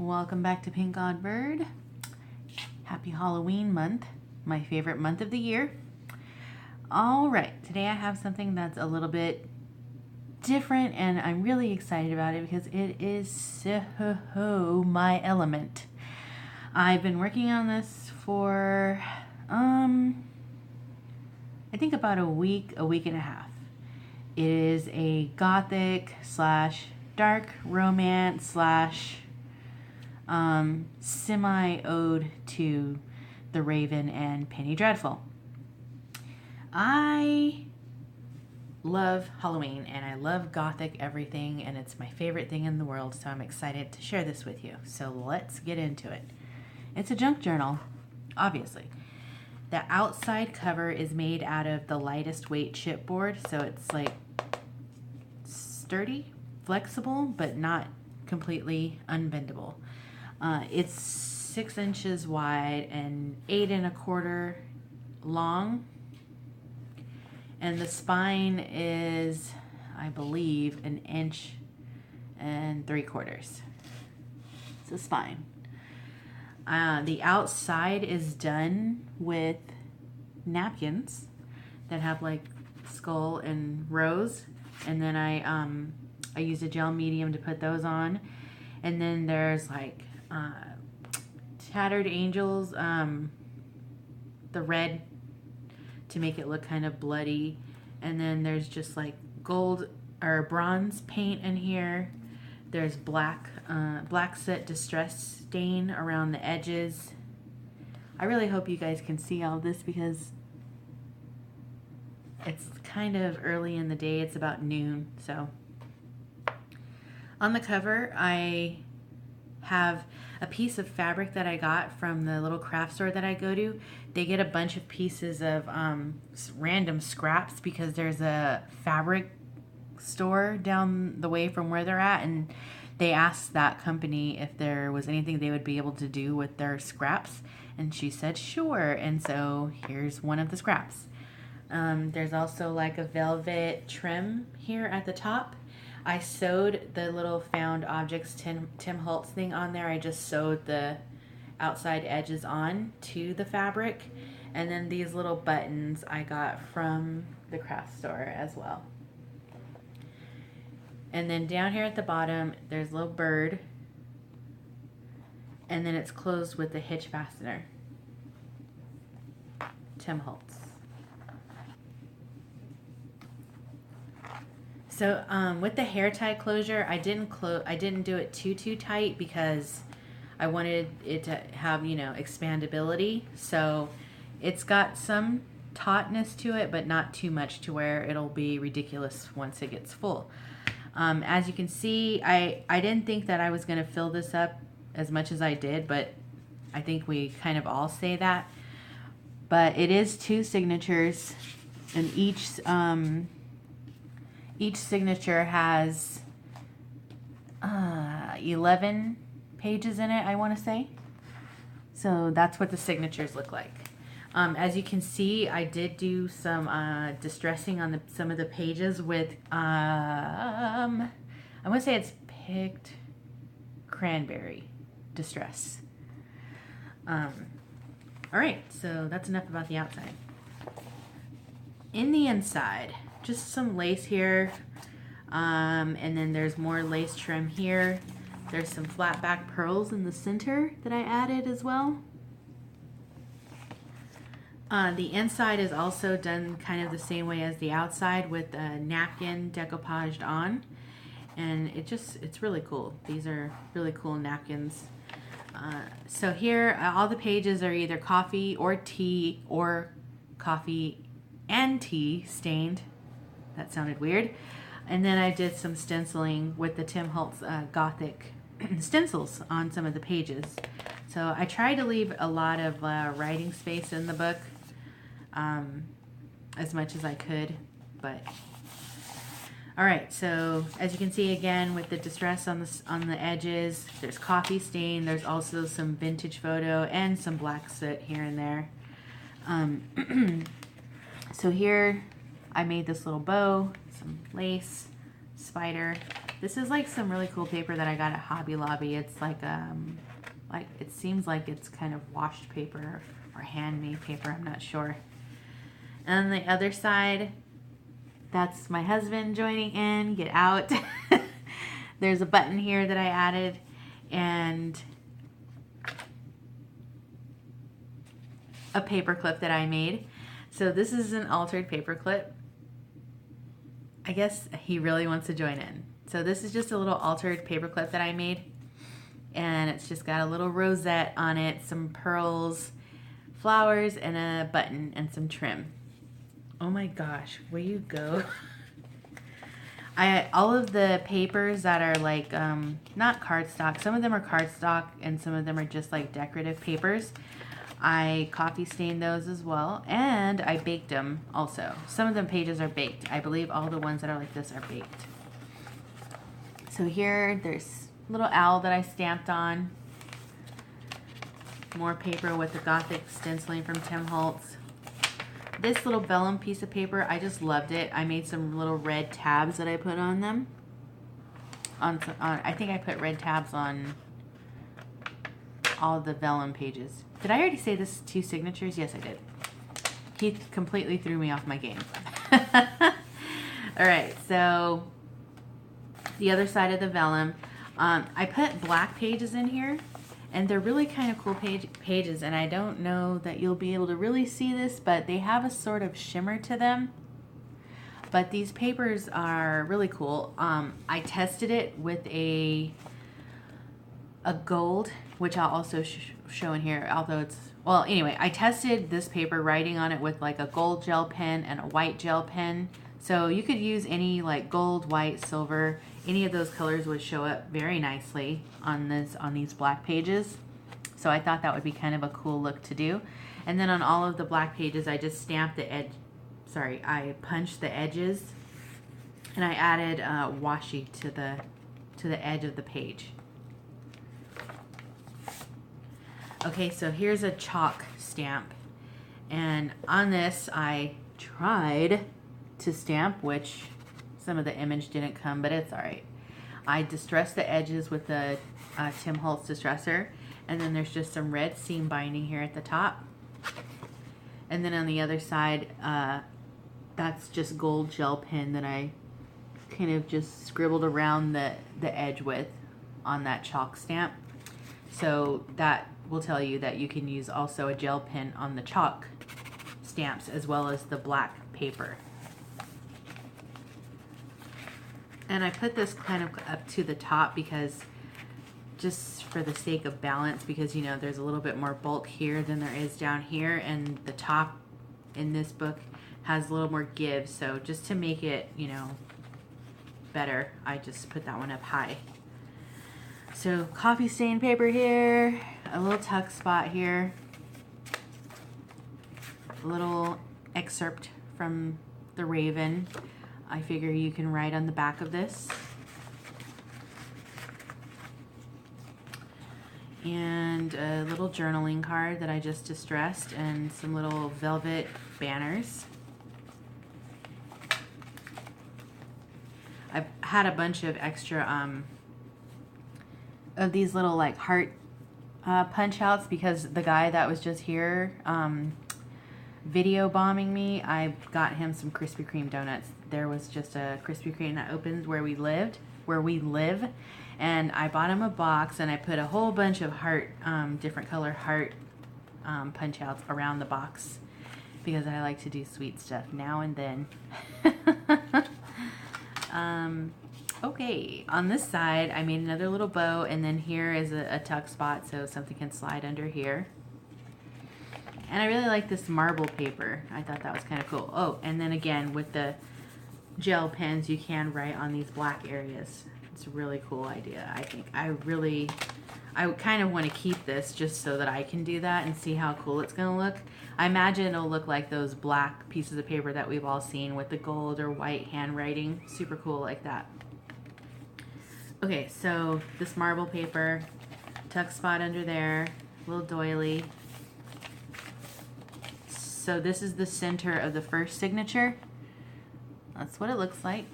Welcome back to PinkOddBird. Happy Halloween month, my favorite month of the year. All right, today I have something that's a little bit different and I'm really excited about it because it is so my element. I've been working on this for, I think about a week and a half. It is a Gothic / dark romance / semi-ode to the Raven and Penny Dreadful. I love Halloween and I love Gothic everything, and it's my favorite thing in the world, so I'm excited to share this with you. So let's get into it. It's a junk journal, obviously. The outside cover is made out of the lightest weight chipboard, so it's like sturdy, flexible, but not completely unbendable. It's 6 inches wide and 8 1/4 long, and the spine is, I believe, 1 3/4 inches. It's a spine. The outside is done with napkins that have like skull and rose, and then I use a gel medium to put those on. And then there's like tattered angels, the red to make it look kind of bloody, and then there's just like gold or bronze paint in here. There's black set distress stain around the edges. I really hope you guys can see all this because it's kind of early in the day. It's about noon. So on the cover I have a piece of fabric that I got from the little craft store that I go to. They get a bunch of pieces of random scraps because there's a fabric store down the way from where they're at, and they asked that company if there was anything they would be able to do with their scraps, and she said sure, and so here's one of the scraps. There's also like a velvet trim here at the top. I sewed the little found objects Tim Holtz thing on there. I just sewed the outside edges on to the fabric, and then these little buttons I got from the craft store as well. And then down here at the bottom there's a little bird, and then it's closed with the hitch fastener. Tim Holtz. So with the hair tie closure, I didn't do it too tight because I wanted it to have, expandability. So it's got some tautness to it, but not too much to where it'll be ridiculous once it gets full. As you can see, I didn't think that I was going to fill this up as much as I did, but I think we kind of all say that. But it is 2 signatures, and each signature has 11 pages in it, I want to say. So that's what the signatures look like. As you can see, I did do some distressing on some of the pages with, I want to say it's picked cranberry distress. All right, so that's enough about the outside. In the inside, just some lace here, and then there's more lace trim here. There's some flat back pearls in the center that I added as well. The inside is also done kind of the same way as the outside, with a napkin decoupaged on, and it's really cool. These are really cool napkins. So here all the pages are either coffee or tea, or coffee and tea stained. That sounded weird. And then I did some stenciling with the Tim Holtz Gothic stencils on some of the pages. So I tried to leave a lot of writing space in the book, as much as I could, but all right. So as you can see, again, with the distress on the edges, there's coffee stain. There's also some vintage photo and some black soot here and there. So here I made this little bow, some lace, spider, This is like some really cool paper that I got at Hobby Lobby. It's like it seems like it's kind of washed paper or handmade paper. I'm not sure. And on the other side, that's my husband joining in. Get out. There's a button here that I added, and a paper clip that I made. So this is an altered paper clip. I guess he really wants to join in. So this is just a little altered paper clip that I made, and it's just got a little rosette on it, some pearls, flowers, and a button and some trim. Oh my gosh, where you go? All of the papers that are like not cardstock, some of them are cardstock and some of them are just like decorative papers. I coffee stained those as well, and I baked them also. Some of the pages are baked. I believe all the ones that are like this are baked. So here, there's a little owl that I stamped on. More paper with the Gothic stenciling from Tim Holtz. This little vellum piece of paper, I just loved it. I made some little red tabs that I put on them. I think I put red tabs on all the vellum pages. Did I already say this is 2 signatures? Yes, I did. He completely threw me off my game. All right, so the other side of the vellum, I put black pages in here, and they're really kind of cool pages, and I don't know that you'll be able to really see this, but they have a sort of shimmer to them. But these papers are really cool. I tested it with a gold, which I'll also show in here, although it's, well, anyway, I tested this paper writing on it with like a gold gel pen and a white gel pen. So you could use any like gold, white, silver, any of those colors would show up very nicely on these black pages. So I thought that would be kind of a cool look to do. And then on all of the black pages, I just stamped the edge, I punched the edges, and I added washi to the edge of the page. Okay, so here's a chalk stamp, and on this I tried to stamp, which some of the image didn't come, but it's all right. I distressed the edges with the Tim Holtz distressor, and then there's just some red seam binding here at the top, and then on the other side, that's just gold gel pen that I kind of just scribbled around the edge with on that chalk stamp. So that will tell you that you can use also a gel pen on the chalk stamps as well as the black paper. And I put this kind of up to the top because just for the sake of balance, because you know there's a little bit more bulk here than there is down here, and the top in this book has a little more give, so just to make it, you know, better, I just put that one up high. So coffee stain paper here, a little tuck spot here, a little excerpt from The Raven. I figure you can write on the back of this. And a little journaling card that I just distressed, and some little velvet banners. I've had a bunch of extra of these little like heart punch outs because the guy that was just here video bombing me, I got him some Krispy Kreme donuts. There was just a Krispy Kreme that opens where we live, and I bought him a box, and I put a whole bunch of heart, different color heart punch outs around the box because I like to do sweet stuff now and then. Okay, on this side I made another little bow, and then here is a tuck spot so something can slide under here. And I really like this marble paper. I thought that was kind of cool. Oh, and then again with the gel pens you can write on these black areas. It's a really cool idea, I think. I kind of want to keep this just so that I can do that and see how cool it's going to look. I imagine it'll look like those black pieces of paper that we've all seen with the gold or white handwriting. Super cool like that. Okay, so this marble paper, tuck spot under there, little doily. So this is the center of the first signature. That's what it looks like.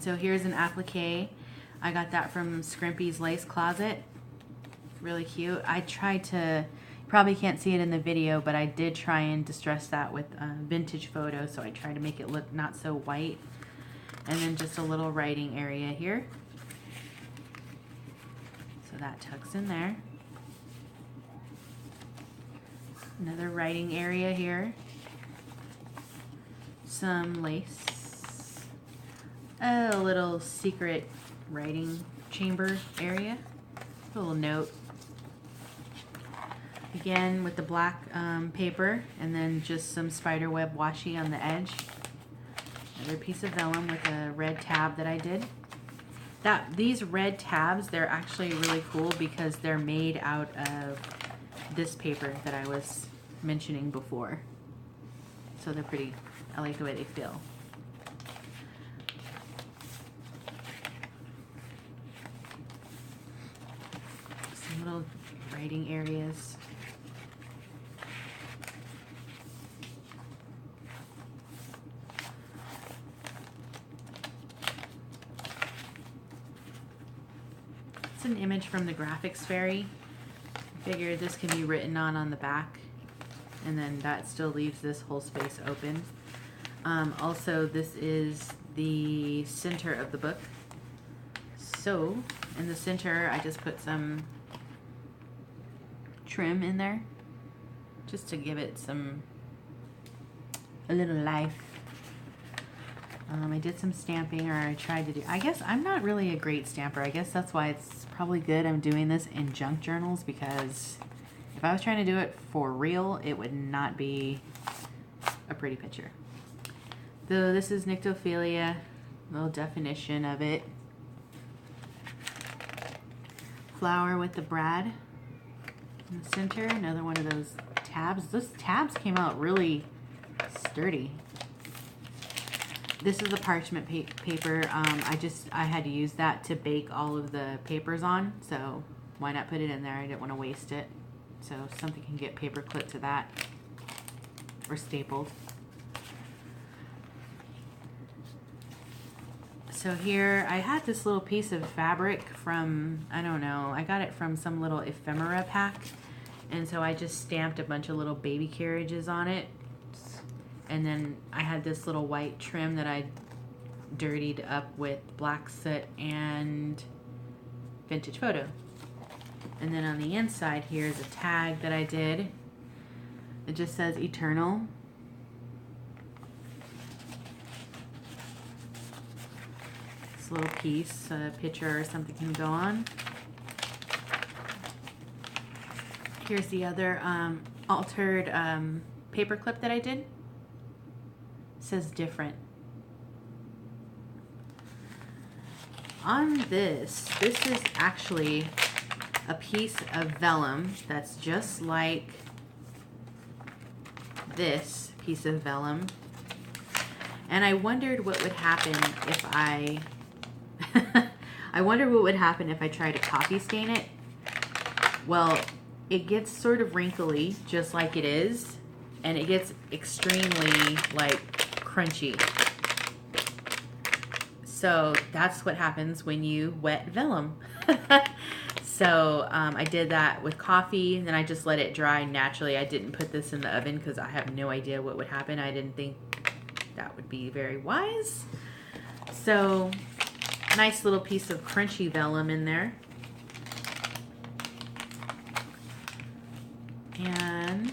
So here's an applique. I got that from Scrimpy's Lace Closet. Really cute. I tried to, probably can't see it in the video, but I did try and distress that with vintage photo, so I tried to make it look not so white. And then just a little writing area here. So that tucks in there. Another writing area here. Some lace. A little secret writing chamber area. A little note. Again with the black paper, and then just some spiderweb washi on the edge. Another piece of vellum with a red tab that I did. These red tabs, they're actually really cool because they're made out of this paper that I was mentioning before. So they're pretty, I like the way they feel. Some little writing areas. It's an image from the graphics fairy. I figured this can be written on the back, and then that still leaves this whole space open. Also, this is the center of the book. So in the center, I just put some trim in there just to give it a little life. I did some stamping, or I tried to do. I guess I'm not really a great stamper. I guess that's why it's probably good I'm doing this in junk journals, because if I was trying to do it for real, it would not be a pretty picture. Though this is Nyctophilia, little definition of it. Flower with the brad in the center. Another one of those tabs. Those tabs came out really sturdy. This is a parchment paper. I had to use that to bake all of the papers on, so why not put it in there? I didn't want to waste it. So something can get paper clipped to that or stapled. So here I had this little piece of fabric from, I don't know, I got it from some little ephemera pack, and so I just stamped a bunch of little baby carriages on it. And then I had this little white trim that I dirtied up with black soot and vintage photo. And then on the inside here is a tag that I did. It just says Eternal. This little piece, a picture or something can go on. Here's the other altered paper clip that I did. Says different. On this is actually a piece of vellum that's just like this piece of vellum, and I wondered what would happen if I wondered what would happen if I tried to copy stain it. Well, it gets sort of wrinkly just like it is, and it gets extremely like crunchy. So that's what happens when you wet vellum. So I did that with coffee, and then I just let it dry naturally. I didn't put this in the oven because I have no idea what would happen. I didn't think that would be very wise. So nice little piece of crunchy vellum in there. And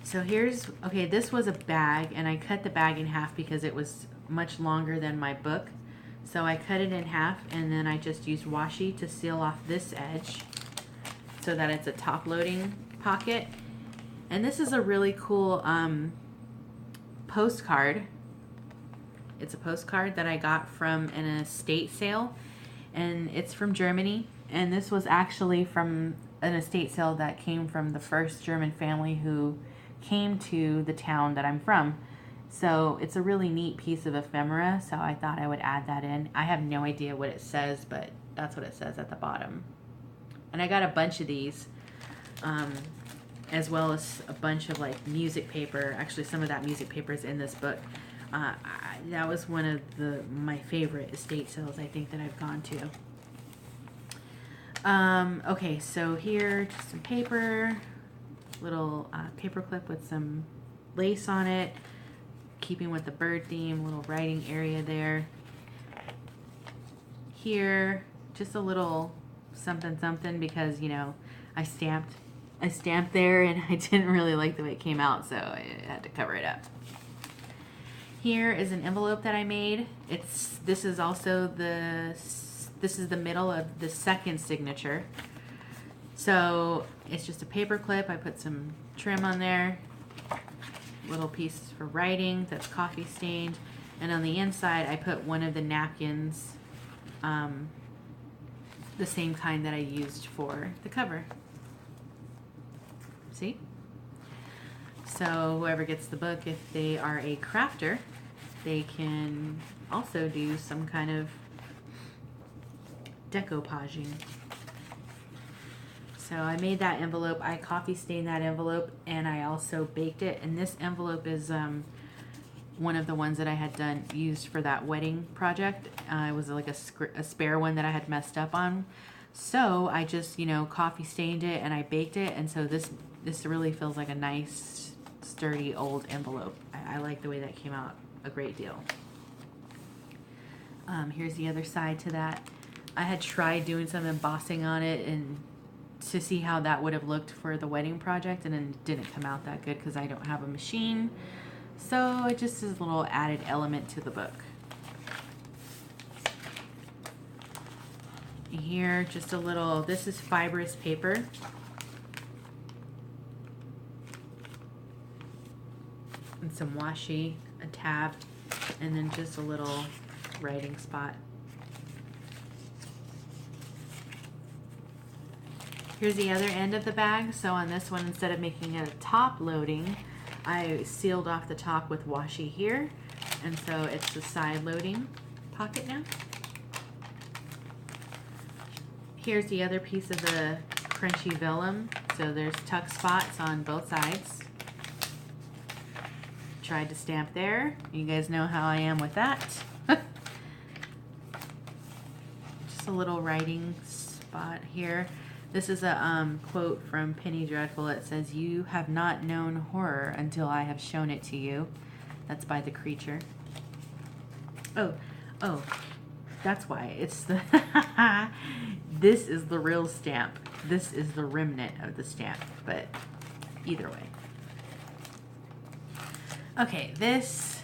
so here's, okay, this was a bag, and I cut the bag in half because it was much longer than my book. So I cut it in half, and then I just used washi to seal off this edge so that it's a top loading pocket. And this is a really cool postcard. It's a postcard that I got from an estate sale, and it's from Germany. And this was actually from an estate sale that came from the first German family who came to the town that I'm from. So it's a really neat piece of ephemera, so I thought I would add that in. I have no idea what it says, but that's what it says at the bottom. And I got a bunch of these. as well as a bunch of like music paper. Actually, some of that music paper is in this book. That was one of my favorite estate sales I think that I've gone to. Okay, so here, just some paper, little paper clip with some lace on it, keeping with the bird theme, little writing area there. Here, just a little something something because, you know, I stamped there and I didn't really like the way it came out, so I had to cover it up. Here is an envelope that I made. This is the middle of the second signature. So it's just a paper clip. I put some trim on there, little piece for writing that's coffee stained, and on the inside I put one of the napkins, the same kind that I used for the cover. See? So whoever gets the book, if they are a crafter, they can also do some kind of decoupaging. So I made that envelope. I coffee stained that envelope, and I also baked it. And this envelope is one of the ones that I had used for that wedding project. It was like a spare one that I had messed up on. So I just, you know, coffee stained it and I baked it, and so this really feels like a nice, sturdy old envelope. I like the way that came out a great deal. Here's the other side to that. I had tried doing some embossing on it and to see how that would have looked for the wedding project, and then it didn't come out that good because I don't have a machine. So it just is a little added element to the book. Here, just a little, this is fibrous paper. And some washi, a tab, and then just a little writing spot. Here's the other end of the bag. So on this one, instead of making it a top loading, I sealed off the top with washi here. And so it's the side loading pocket now. Here's the other piece of the crunchy vellum. So there's tuck spots on both sides. Tried to stamp there. You guys know how I am with that. Just a little writing spot here. This is a quote from Penny Dreadful. It says, "You have not known horror until I have shown it to you." That's by the creature. Oh, that's why. It's the this is the real stamp. This is the remnant of the stamp, but either way. Okay, this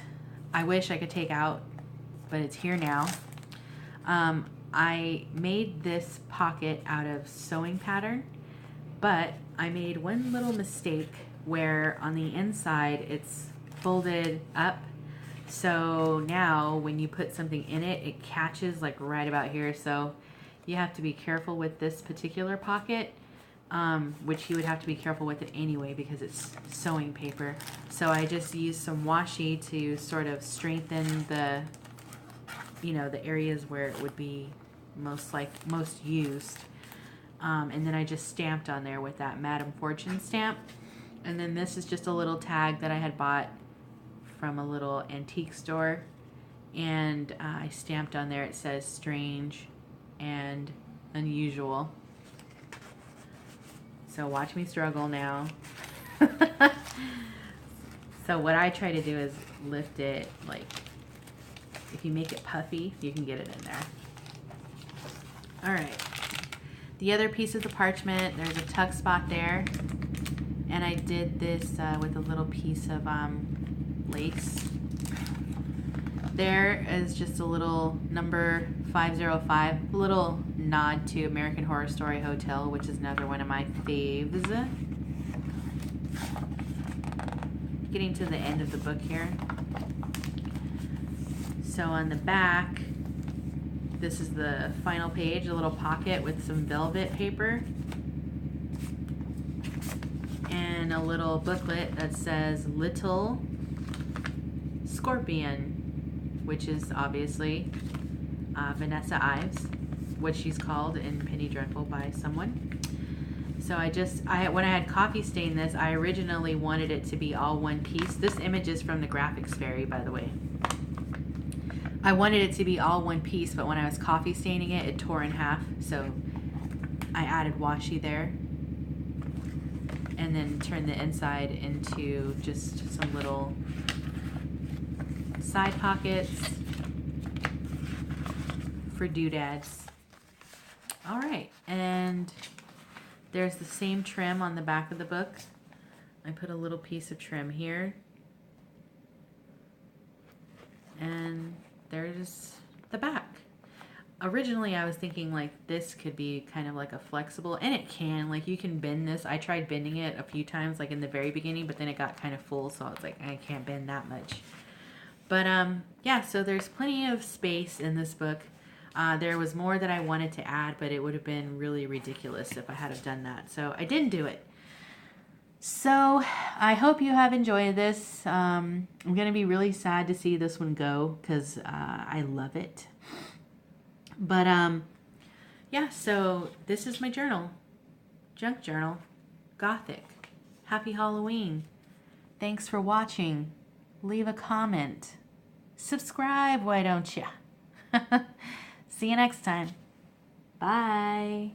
I wish I could take out, but it's here now. I made this pocket out of sewing pattern, but I made one little mistake where on the inside it's folded up. So now when you put something in it, it catches like right about here. So you have to be careful with this particular pocket, which you would have to be careful with it anyway because it's sewing paper. So I just used some washi to sort of strengthen the, you know, the areas where it would be most used. And then I just stamped on there with that Madame Fortune stamp. And then this is just a little tag that I had bought from a little antique store. And I stamped on there, it says strange and unusual. So watch me struggle now. So what I try to do is lift it, like, if you make it puffy, you can get it in there. All right. The other piece of the parchment, there's a tuck spot there. And I did this with a little piece of lace. There is just a little number 505, a little nod to American Horror Story Hotel, which is another one of my faves. Getting to the end of the book here. So on the back, this is the final page, a little pocket with some velvet paper. And a little booklet that says Little Scorpion, which is obviously Vanessa Ives, what she's called in Penny Dreadful by someone. So when I had coffee stain this, I originally wanted it to be all one piece. This image is from the graphics fairy, by the way. I wanted it to be all one piece, but when I was coffee staining it, it tore in half. So I added washi there. And then turned the inside into just some little side pockets for doodads. All right, and there's the same trim on the back of the book. I put a little piece of trim here. And there's the back. Originally, I was thinking like this could be kind of like a flexible, and it can, like you can bend this. I tried bending it a few times like in the very beginning, but then it got kind of full, so I was like, I can't bend that much. But yeah, so there's plenty of space in this book. There was more that I wanted to add, but it would have been really ridiculous if I had have done that. So I didn't do it. So I hope you have enjoyed this. I'm going to be really sad to see this one go because I love it. But yeah, so this is my journal. Junk journal. Gothic. Happy Halloween. Thanks for watching. Leave a comment. Subscribe, why don't you? See you next time. Bye.